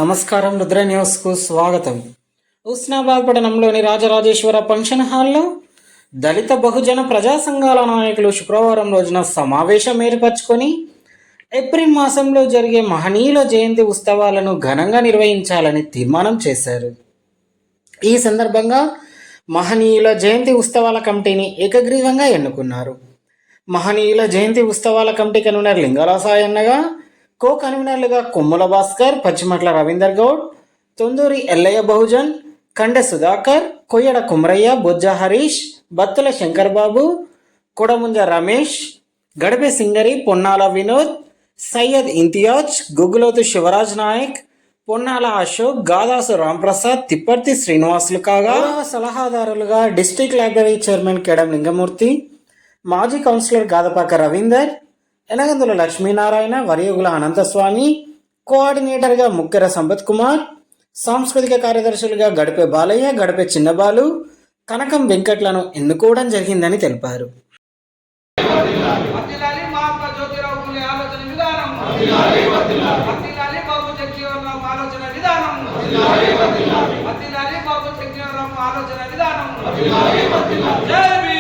నమస్కారం. రుద్ర న్యూస్కు స్వాగతం. హుస్నాబాద్ పట్టణంలోని రాజరాజేశ్వర ఫంక్షన్ హాల్లో దళిత బహుజన ప్రజా సంఘాల నాయకులు శుక్రవారం రోజున సమావేశం ఏర్పరచుకొని ఏప్రిల్ మాసంలో జరిగే మహనీయుల జయంతి ఉత్సవాలను ఘనంగా నిర్వహించాలని తీర్మానం చేశారు. ఈ సందర్భంగా మహనీయుల జయంతి ఉత్సవాల కమిటీని ఏకగ్రీవంగా ఎన్నుకున్నారు. మహనీయుల జయంతి ఉత్సవాల కమిటీ కన్వీనర్ లింగాల సాయన్నగా, కో కన్వీనర్లుగా కొమ్ముల భాస్కర్, పచ్చిమట్ల రవీందర్ గౌడ్, తొందూరి ఎల్లయ్య బహుజన్, కండె సుధాకర్, కొయ్యడ కుమరయ్య, బొజ్జ హరీష్, బత్తుల శంకర్ బాబు, కొడముంజ రమేష్, గడిపే సింగరి, పొన్నాల వినోద్, సయ్యద్ ఇంతియాజ్, గుగ్గులోతు శివరాజ్ నాయక్, పొన్నాల అశోక్, గాదాసు రాంప్రసాద్, తిప్పర్తి శ్రీనివాసులు కాగా సలహాదారులుగా డిస్ట్రిక్ట్ లైబ్రరీ చైర్మన్ కేడం లింగమూర్తి, మాజీ కౌన్సిలర్ గాదపాక రవీందర్, ఎనగందుల లక్ష్మీనారాయణ, వరియుగుల అనంతస్వామి, కోఆర్డినేటర్గా ముక్కెర సంపత్ కుమార్, సాంస్కృతిక కార్యదర్శులుగా గడిపే బాలయ్య, గడిపే చిన్నబాలు, కనకం వెంకట్లను ఎన్నుకోవడం జరిగిందని తెలిపారు. జై